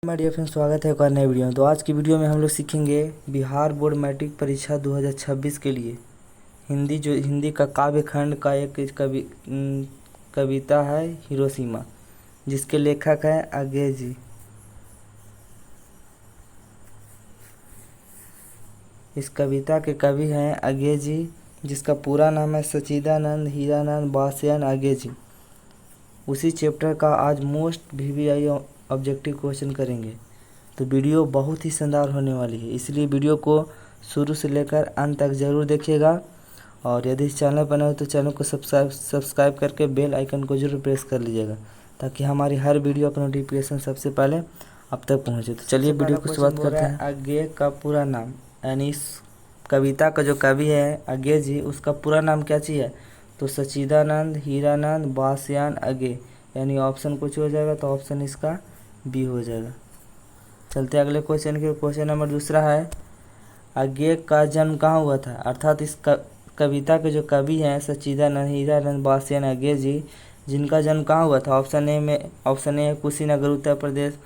मेरे dear friends, स्वागत है एक और नए वीडियो में। तो आज की वीडियो में हम लोग सीखेंगे बिहार बोर्ड मैट्रिक परीक्षा 2026 के लिए हिंदी का काव्य खंड का एक कविता है हिरोशिमा, जिसके लेखक हैं अज्ञे जी। इस कविता के कवि हैं अज्ञे जी, जिसका पूरा नाम है सच्चिदानंद हीरानंद बासियान अज्ञे जी। उसी चैप्टर का आज मोस्ट VVI ऑब्जेक्टिव क्वेश्चन करेंगे। तो वीडियो बहुत ही शानदार होने वाली है, इसलिए वीडियो को शुरू से लेकर अंत तक ज़रूर देखिएगा। और यदि इस चैनल पर नए हो तो चैनल को सब्सक्राइब करके बेल आइकन को जरूर प्रेस कर लीजिएगा, ताकि हमारी हर वीडियो का नोटिफिकेशन सबसे पहले आप तक पहुंचे। तो चलिए वीडियो की शुरुआत करते हैं। अज्ञे का पूरा नाम, यानी इस कविता का जो कवि है अज्ञे जी, उसका पूरा नाम क्या चाहिए? तो सच्चिदानंद हीरानंद बासियान अज्ञे, यानी ऑप्शन कुछ हो जाएगा तो ऑप्शन इसका बी हो जाएगा। चलते अगले क्वेश्चन के। क्वेश्चन नंबर दूसरा है, अज्ञे का जन्म कहाँ हुआ था? अर्थात इस कविता के जो कवि हैं सच्चिदानंद हीरानंद बासियान अज्ञे जी, जिनका जन्म कहाँ हुआ था? ऑप्शन ए है कुशीनगर उत्तर प्रदेश,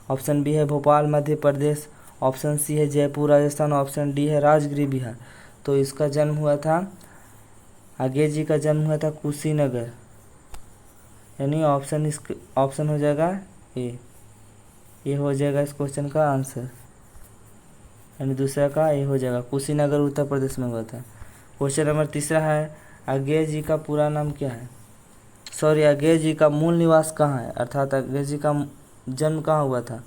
ऑप्शन बी है भोपाल मध्य प्रदेश, ऑप्शन सी है जयपुर राजस्थान, ऑप्शन डी है राजगिरी बिहार। तो इसका जन्म हुआ था, अज्ञे जी का जन्म हुआ था कुशीनगर, यानी ऑप्शन हो जाएगा ये हो जाएगा इस क्वेश्चन का आंसर, यानी दूसरा का ये हो जाएगा, कुशीनगर उत्तर प्रदेश में हुआ था। क्वेश्चन नंबर तीसरा है, अज्ञे जी का पूरा नाम क्या है? अज्ञे जी का मूल निवास कहाँ है? अर्थात अज्ञे जी का जन्म कहाँ हुआ था?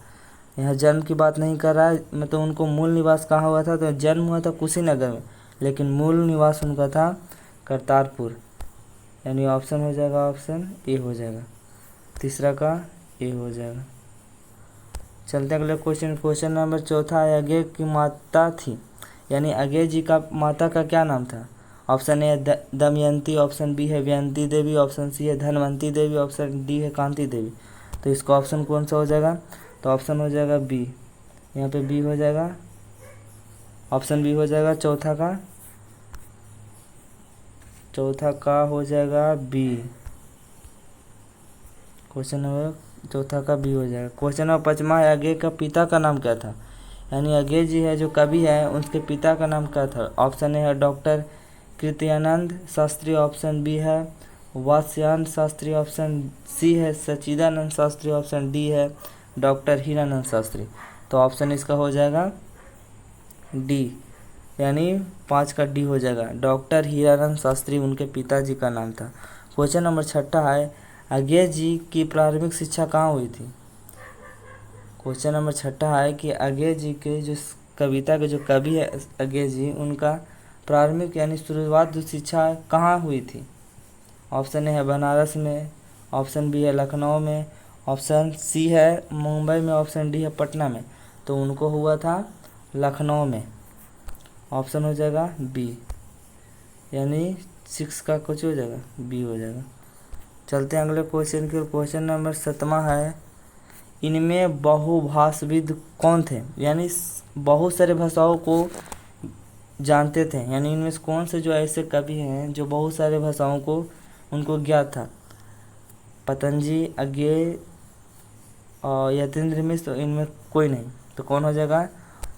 यहाँ जन्म की बात नहीं कर रहा है, मतलब उनको मूल निवास कहाँ हुआ था? तो जन्म हुआ था कुशीनगर में, लेकिन मूल निवास उनका था करतारपुर, यानी ऑप्शन हो जाएगा, ऑप्शन ए हो जाएगा, तीसरा का ए हो जाएगा। चलते अगले क्वेश्चन। क्वेश्चन नंबर चौथा है, अज्ञे की माता थी, यानी अज्ञे जी का माता का क्या नाम था? ऑप्शन ए है दमयंती, ऑप्शन बी है व्यंती देवी, ऑप्शन सी है धनवंती देवी, ऑप्शन डी है कांति देवी। तो इसका ऑप्शन कौन सा हो जाएगा? तो ऑप्शन हो जाएगा बी, यहाँ पे बी हो जाएगा, ऑप्शन बी हो जाएगा चौथा का हो जाएगा बी। क्वेश्चन नंबर चौथा का बी हो जाएगा। क्वेश्चन नंबर पाँचवा है, अज्ञे का पिता का नाम क्या था? यानी अज्ञे जी है जो कवि है, उनके पिता का नाम क्या था? ऑप्शन ए है doctor Krityanand Shastri, option B है वात्स्यायन शास्त्री, ऑप्शन सी है सच्चिदानंद शास्त्री, ऑप्शन डी है डॉक्टर हीरानंद शास्त्री। तो ऑप्शन इसका हो जाएगा डी, यानी 5 का डी हो जाएगा, डॉक्टर हीरानंद शास्त्री उनके पिताजी का नाम था। क्वेश्चन नंबर छठा है, अज्ञे जी की प्रारंभिक शिक्षा कहाँ हुई थी? क्वेश्चन नंबर छठा है कि अज्ञे जी के जो कविता के जो कवि है अज्ञे जी, उनका प्रारंभिक यानी शुरुआत जो शिक्षा कहाँ हुई थी? ऑप्शन ए है बनारस में, ऑप्शन बी है लखनऊ में, ऑप्शन सी है मुंबई में, ऑप्शन डी है पटना में। तो उनको हुआ था लखनऊ में, ऑप्शन हो जाएगा बी, यानी 6 का कुछ हो जाएगा, बी हो जाएगा। चलते हैं अगले क्वेश्चन के। क्वेश्चन नंबर 7वां है, इनमें बहुभाषाविद कौन थे? यानी बहुत सारे भाषाओं को जानते थे, यानी इनमें से कौन से जो ऐसे कवि हैं जो बहुत सारे भाषाओं को उनको ज्ञात था? पतंजलि, अज्ञे और यतीन्द्र मिश्र, तो इनमें कोई नहीं। तो कौन हो जाएगा?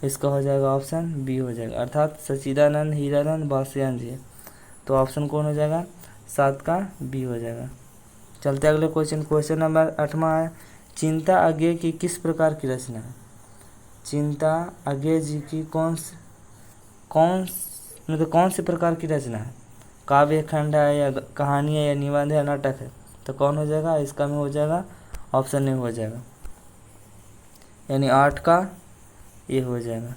इसका हो जाएगा ऑप्शन बी हो जाएगा, अर्थात सच्चिदानंद हीरानंद बासियान जी। तो ऑप्शन कौन हो जाएगा? 7 का बी हो जाएगा। चलते अगले क्वेश्चन। क्वेश्चन नंबर 8वां है, चिंता अज्ञे की किस प्रकार की रचना है? चिंता अज्ञे जी की कौन से प्रकार की रचना है? काव्य खंड है या कहानी है या निबंध है या नाटक है? तो कौन हो जाएगा? इसका में हो जाएगा ऑप्शन ए हो जाएगा, यानी 8 का ए हो जाएगा।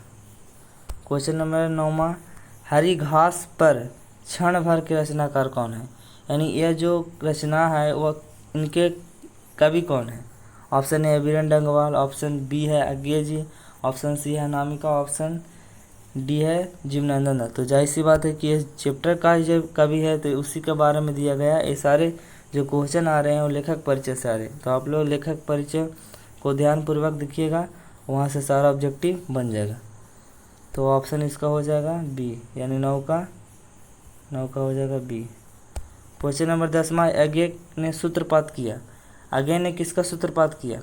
क्वेश्चन नंबर 9वां, हरी घास पर क्षण भर के रचनाकार कौन है? यानी यह जो रचना है वह इनके कवि कौन है? ऑप्शन ए है वीरेंद्र डंगवाल, ऑप्शन बी है अज्ञे जी, ऑप्शन सी है अनामिका, ऑप्शन डी है जीवनानंद दत्त। तो जाहिर सी बात है कि ये चैप्टर का जो कवि है तो उसी के बारे में दिया गया है। ये सारे जो क्वेश्चन आ रहे हैं वो लेखक परिचय से आ रहे हैं, तो आप लोग लेखक परिचय को ध्यानपूर्वक देखिएगा, वहाँ से सारा ऑब्जेक्टिव बन जाएगा। तो ऑप्शन इसका हो जाएगा बी, यानी 9 का हो जाएगा बी। क्वेश्चन नंबर 10वां, अज्ञे ने सूत्रपात किया। अज्ञे ने किसका सूत्रपात किया?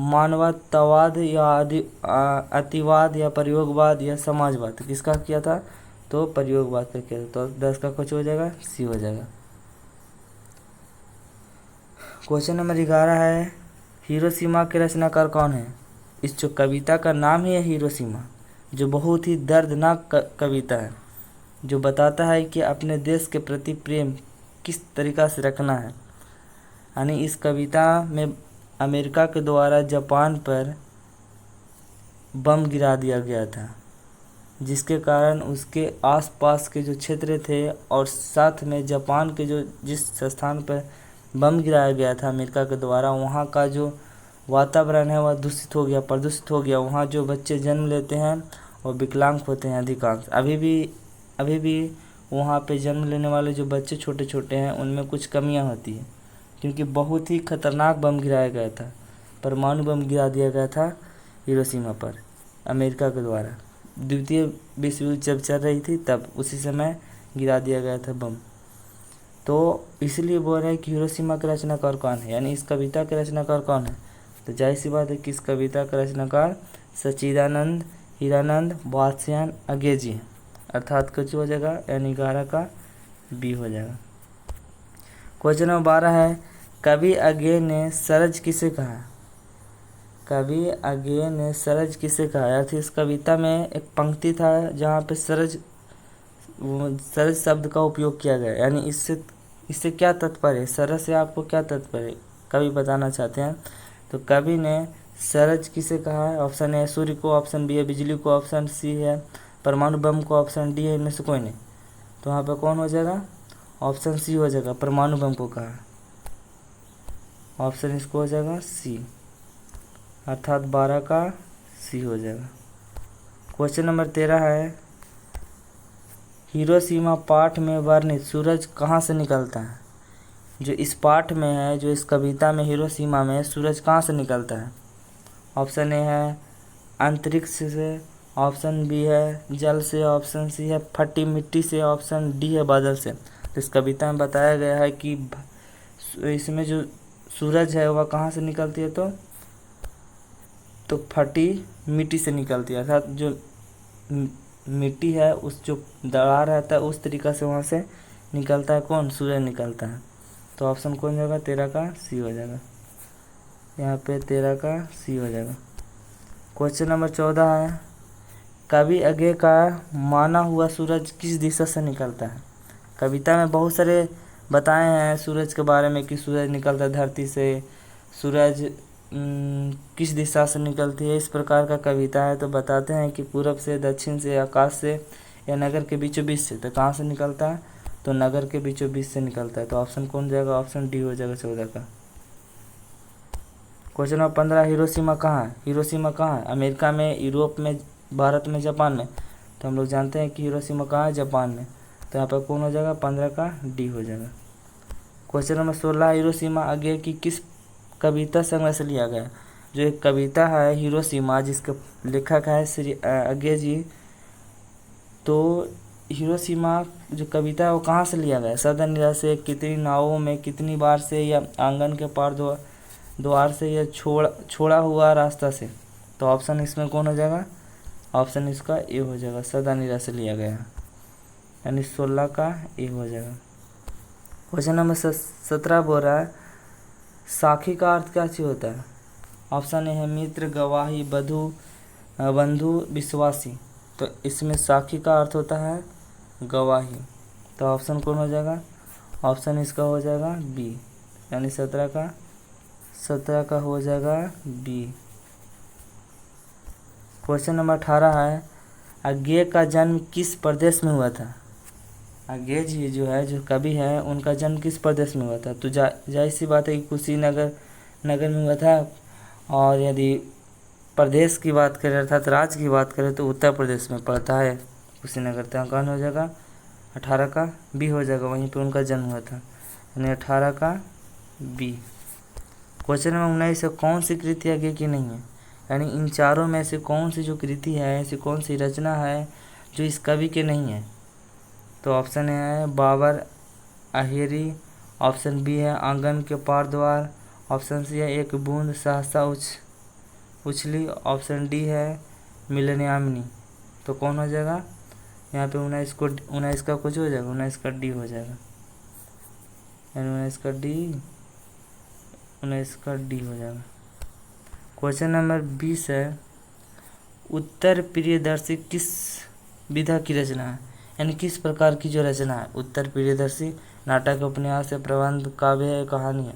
मानवतावाद या अतिवाद या प्रयोगवाद या समाजवाद, तो किसका किया था? तो प्रयोगवाद का किया था। तो 10 का कुछ हो जाएगा, सी हो जाएगा। क्वेश्चन नंबर 11 है, हिरोशिमा के रचनाकार कौन है? इस जो कविता का नाम ही है हिरोशिमा, जो बहुत ही दर्दनाक कविता है, जो बताता है कि अपने देश के प्रति प्रेम किस तरीक़ा से रखना है। यानी इस कविता में अमेरिका के द्वारा जापान पर बम गिरा दिया गया था, जिसके कारण उसके आसपास के जो क्षेत्र थे और साथ में जापान के जिस स्थान पर बम गिराया गया था अमेरिका के द्वारा, वहाँ का जो वातावरण है वह दूषित हो गया, प्रदूषित हो गया। वहाँ जो बच्चे जन्म लेते हैं वो विकलांग होते हैं अधिकांश। अभी भी वहाँ पे जन्म लेने वाले जो बच्चे छोटे छोटे हैं उनमें कुछ कमियाँ होती हैं, क्योंकि बहुत ही खतरनाक बम गिराया गया था, परमाणु बम गिरा दिया गया था हिरोशिमा पर अमेरिका के द्वारा। द्वितीय विश्व युद्ध जब चल रही थी तब उसी समय गिरा दिया गया था बम। तो इसलिए बोल रहे हैं कि हिरोशिमा का रचनाकार कौन है, यानी इस कविता के रचनाकार कौन है? तो जाहिर सी बात है कि इस कविता का रचनाकार सच्चिदानंद हीरानंद वात्स्यायन अगे जी हैं, अर्थात कुछ हो जाएगा, यानी 11 का बी हो जाएगा। क्वेश्चन नंबर 12 है, कवि अगे ने सरज किसे कहा? कवि अगे ने सरज किसे कहा? अर्थ इस कविता में एक पंक्ति था जहाँ पे सरज शब्द का उपयोग किया गया, यानी इससे क्या तात्पर्य है? सरज से आपको क्या तात्पर्य है कवि बताना चाहते हैं। तो कवि ने सरज किसे कहा है? ऑप्शन ए सूर्य को, ऑप्शन बी है बिजली को, ऑप्शन सी है परमाणु बम को, ऑप्शन डी है इनमें से कोई नहीं। तो वहाँ पर कौन हो जाएगा? ऑप्शन सी हो जाएगा, परमाणु बम को कहा। ऑप्शन इसको हो जाएगा सी, अर्थात 12 का सी हो जाएगा। क्वेश्चन नंबर 13 है, हिरोशिमा पाठ में वर्णित सूरज कहाँ से निकलता है? जो इस पाठ में है, जो इस कविता में हिरोशिमा में सूरज कहाँ से निकलता है? ऑप्शन ए है अंतरिक्ष से, ऑप्शन बी है जल से, ऑप्शन सी है फटी मिट्टी से, ऑप्शन डी है बादल से। तो इस कविता में बताया गया है कि इसमें जो सूरज है वह कहाँ से निकलती है? तो फटी मिट्टी से निकलती है, अर्थात जो मिट्टी है उस जो दरार रहता है उस तरीक़ा से वहाँ से निकलता है। कौन? सूरज निकलता है। तो ऑप्शन कौन जाएगा? 13 का सी हो जाएगा। यहाँ पे 13 का सी हो जाएगा। क्वेश्चन नंबर 14 है, कवि अगे का माना हुआ सूरज किस दिशा से निकलता है? कविता में बहुत सारे बताए हैं सूरज के बारे में कि सूरज निकलता है धरती से, सूरज किस दिशा से निकलती है, इस प्रकार का कविता है। तो बताते हैं कि पूरब से, दक्षिण से, आकाश से या नगर के बीचों बीच से। तो कहाँ से निकलता है? तो नगर के बीचों बीच से निकलता है। तो ऑप्शन कौन जाएगा? ऑप्शन डी हो जाएगा 14 का। क्वेश्चन नंबर 15, हिरोशिमा कहाँ है? हिरोशिमा कहाँ है? अमेरिका में, यूरोप में, भारत में, जापान में। तो हम लोग जानते हैं कि हिरोशिमा कहाँ है? जापान में। तो यहाँ पर कौन हो जाएगा? 15 का डी हो जाएगा। क्वेश्चन नंबर 16, हिरोशिमा अगे की किस कविता संग्रह से लिया गया? जो एक कविता है हिरोशिमा जिसका लेखक है श्री अगे जी, तो हिरोशिमा जो कविता है वो कहाँ से लिया गया? सदन निरा से, कितनी नावों में, कितनी बार से, या आंगन के पार द्वार से, या छोड़ा हुआ रास्ता से। तो ऑप्शन इसमें कौन हो जाएगा? ऑप्शन इसका ए हो जाएगा, सदन निरा से लिया गया, यानी 16 का ए हो जाएगा। क्वेश्चन नंबर 17 बोल रहा है, साखी का अर्थ क्या चीज होता है? ऑप्शन ए है मित्र, गवाही, बंधु, विश्वासी। तो इसमें साखी का अर्थ होता है गवाही। तो ऑप्शन कौन हो जाएगा? ऑप्शन इसका हो जाएगा बी, यानी 17 का हो जाएगा बी। क्वेश्चन नंबर 18 है, अज्ञे का जन्म किस प्रदेश में हुआ था? अज्ञे जी जो है, जो कवि है, उनका जन्म किस प्रदेश में हुआ था? तो जाहिर सी बात है कि कुशीनगर में हुआ था। और यदि प्रदेश की बात करें अर्थात राज्य की बात करें तो उत्तर प्रदेश में पड़ता है कुशीनगर। तो कौन हो जाएगा? 18 का बी हो जाएगा, वहीं पे उनका जन्म हुआ था, यानी 18 का बी। क्वेश्चन नंबर 19 है, कौन सी कृति अज्ञे की नहीं है? यानी इन चारों में से कौन सी जो कृति है, ऐसी कौन सी रचना है जो इस कवि के नहीं है? तो ऑप्शन है बाबर अहेरी, ऑप्शन बी है आंगन के पार द्वार, ऑप्शन सी है एक बूंद सहसा उछली, ऑप्शन डी है मिलनियामिनी। तो कौन हो जाएगा यहाँ पे 19 का कुछ हो जाएगा, 19 का डी हो जाएगा, यानी 19 का डी हो जाएगा। क्वेश्चन नंबर 20 है, उत्तर प्रियदर्शी किस विधा की रचना है, यानी किस प्रकार की जो रचना है। उत्तर प्रियदर्शी नाटक, उपन्यास या प्रबंध, काव्य है, कहानी है।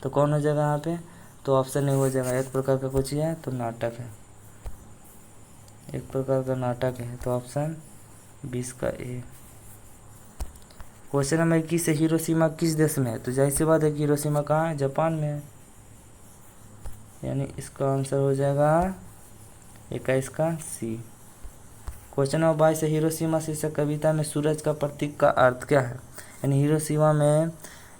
तो कौन हो जाएगा यहाँ पे, तो ऑप्शन ए हो जाएगा, एक प्रकार का कुछ है तो नाटक है, एक प्रकार का नाटक है, तो ऑप्शन 20 का ए। क्वेश्चन नंबर 21 है, हिरोशिमा किस देश में है। तो जाहिर सी बात है कि हिरोशिमा कहाँ है, जापान में है, यानी इसका आंसर हो जाएगा 21 का सी। क्वेश्चन नंबर 22 है, हिरोशिमा शीर्षक कविता में सूरज का प्रतीक का अर्थ क्या है, यानी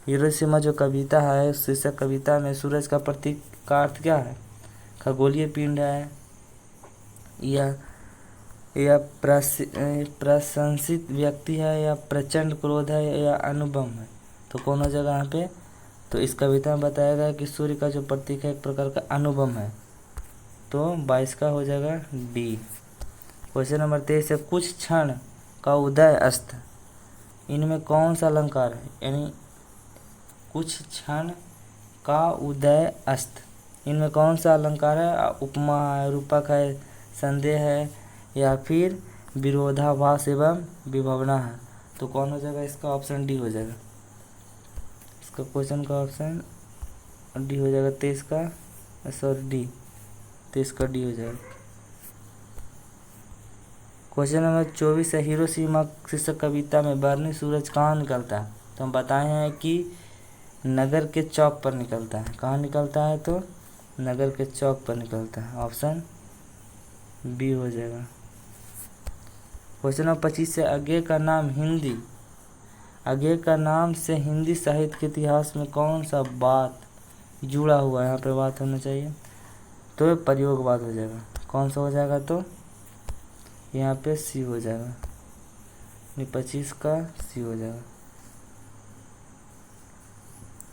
हिरोशिमा जो कविता है, शीर्षक कविता में सूरज का प्रतीक का अर्थ क्या है। खगोलीय पिंड है, या प्रशंसित व्यक्ति है, या प्रचंड क्रोध है, या अनुभव है। तो कौन हो जाएगा यहाँ पे, तो इस कविता में बताया गया कि सूर्य का जो प्रतीक है एक प्रकार का अनुभव है, तो 22 का हो जाएगा डी। क्वेश्चन नंबर 23 है, कुछ क्षण का उदय अस्त, इनमें कौन सा अलंकार है, यानी कुछ क्षण का उदय अस्त, इनमें कौन सा अलंकार है। उपमा है, रूपक है, संदेह है, या फिर विरोधाभास एवं विभावना है। तो कौन हो जाएगा इसका, ऑप्शन डी हो जाएगा, इसका क्वेश्चन का ऑप्शन डी हो जाएगा, 23 का डी हो जाएगा। क्वेश्चन नंबर 24 है, हिरोशिमा शीर्षक कविता में बर्नी सूरज कहाँ निकलता है। तो हम बताए हैं कि नगर के चौक पर निकलता है। कहाँ निकलता है, तो नगर के चौक पर निकलता है, ऑप्शन बी हो जाएगा। क्वेश्चन नंबर 25 से, अज्ञे का नाम से हिंदी साहित्य के इतिहास में कौन सा बात जुड़ा हुआ है। यहाँ पे बात होना चाहिए, तो प्रयोगवाद हो जाएगा। कौन सा हो जाएगा, तो यहाँ पे सी हो जाएगा, 25 का सी हो जाएगा।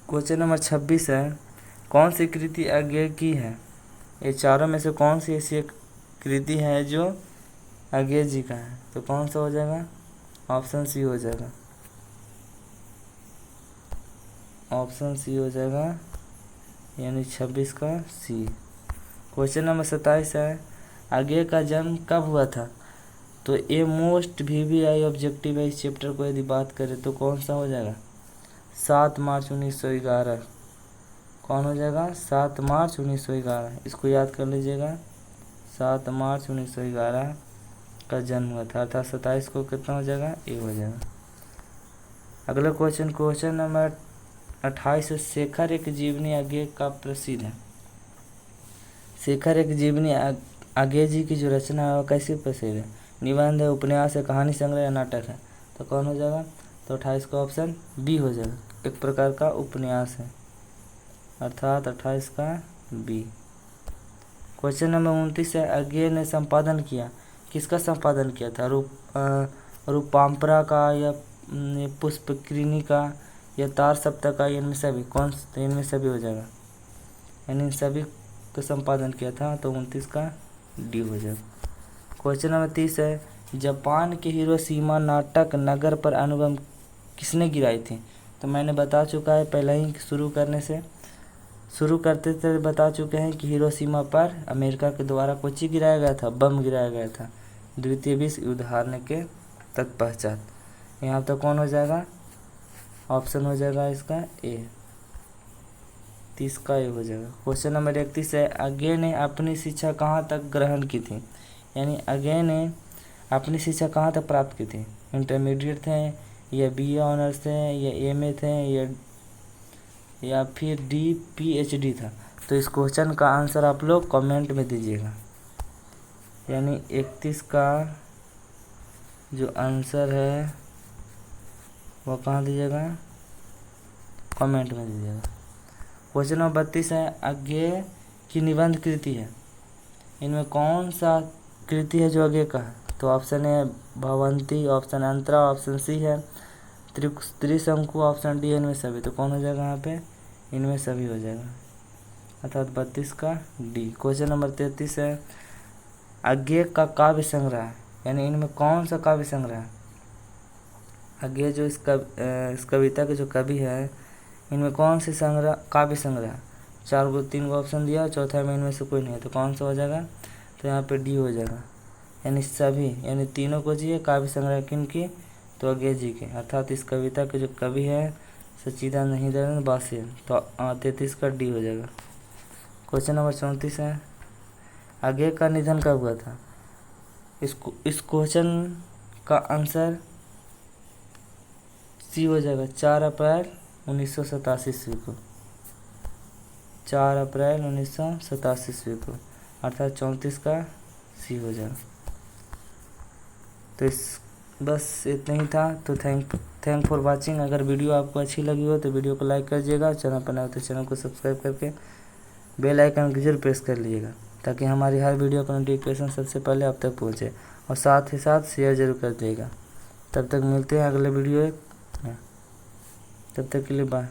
क्वेश्चन नंबर 26 है, कौन सी कृति अज्ञे की है। ये चारों में से कौन सी ऐसी कृति है जो अज्ञे जी का है। तो कौन सा हो जाएगा, ऑप्शन सी हो जाएगा, ऑप्शन सी हो जाएगा, यानी 26 का सी। क्वेश्चन नंबर 27 है, अज्ञे का जन्म कब हुआ था। तो ये मोस्ट VVI ऑब्जेक्टिव है इस चैप्टर को यदि बात करें तो कौन सा हो जाएगा, 7 मार्च 1911। कौन हो जाएगा, 7 मार्च 1911, इसको याद कर लीजिएगा, 7 मार्च 1911 का जन्म हुआ था, अर्थात 27 को कितना हो जाएगा, ए हो जाएगा। अगला क्वेश्चन नंबर 28 है, शेखर एक जीवनी अज्ञे का प्रसिद्ध है। शेखर एक जीवनी अज्ञे जी की जो रचना है वो कैसी प्रसिद्ध है। निबंध है, उपन्यास है, कहानी संग्रह या नाटक है। तो कौन हो जाएगा, तो 28 का ऑप्शन बी हो जाएगा, एक प्रकार का उपन्यास है, अर्थात 28 का बी। क्वेश्चन नंबर 29 है, अज्ञे ने संपादन किया, किसका संपादन किया था, रूपाम्परा का, या पुष्पकृनि का, या तार सप्ताह का, इनमें सभी। कौन, तो इनमें सभी हो जाएगा, यानी इन सभी को संपादन किया था, तो 29 का डी हो जाएगा। क्वेश्चन नंबर 30 है, जापान के हिरोशिमा नाटक नगर पर अणुबम किसने गिराई थी। तो मैंने बता चुका है पहले ही, शुरू करते थे बता चुके हैं कि हिरोशिमा पर अमेरिका के द्वारा कुछ गिराया गया था, बम गिराया गया था द्वितीय विश्व युद्ध हारने के तत्पश्चात। यहाँ तो कौन हो जाएगा, ऑप्शन हो जाएगा इसका ए, 30 का ए हो जाएगा। क्वेश्चन नंबर 31 है, अज्ञे ने अपनी शिक्षा कहाँ तक ग्रहण की थी, यानी अज्ञे ने अपनी शिक्षा कहाँ तक प्राप्त की थी। इंटरमीडिएट थे, या BA ऑनर्स थे, या MA थे, या फिर PhD था। तो इस क्वेश्चन का आंसर आप लोग कमेंट में दीजिएगा, यानी 31 का जो आंसर है वो कहाँ दीजिएगा, कमेंट में दीजिएगा। क्वेश्चन नंबर 32 है, अज्ञे की निबंध कृति है, इनमें कौन सा कृति है जो अज्ञे का है। तो ऑप्शन ए भवंती, ऑप्शन अंतरा, ऑप्शन सी है त्रिशंकु, ऑप्शन डी है इनमें सभी। तो कौन हो जाएगा यहाँ पे, इनमें सभी हो जाएगा, अर्थात 32 का डी। क्वेश्चन नंबर 33 है, अज्ञेय का काव्य संग्रह, यानी इनमें कौन सा काव्य संग्रह है? अज्ञेय जो इस कविता के जो कवि है, इनमें कौन सी संग्रह काव्य संग्रह? 3 गो ऑप्शन दिया, चौथा में इनमें से कोई नहीं है, तो कौन सा हो जाएगा? तो यहाँ पे डी हो जाएगा, यानी सभी, यानी तीनों को चाहिए काव्य संग्रह किनकी? तो अज्ञेय जी के। अर्थात इस कविता के जो कवि है सच्चिदानंद हीरानंद बासियन, तो 33 का डी हो जाएगा। क्वेश्चन नंबर 34 है, अज्ञेय का निधन कब हुआ था? इस क्वेश्चन का आंसर सी हो जाएगा, 4 अप्रैल 1987 ईस्वी को। 4 अप्रैल 1987 ईस्वी को, अर्थात 34 का सी हो जाएगा। तो बस इतना ही था। तो थैंक फॉर वाचिंग। अगर वीडियो आपको अच्छी लगी हो तो वीडियो को लाइक कर दीजिएगा, चैनल पर नए हो तो चैनल को सब्सक्राइब करके बेल आइकन को जरूर प्रेस कर लीजिएगा, ताकि हमारी हर वीडियो का नोटिफिकेशन सबसे पहले आप तक पहुँचे, और साथ ही साथ शेयर जरूर कर दीजिएगा। तब तक मिलते हैं अगले वीडियो में, तब तक के लिए बाय।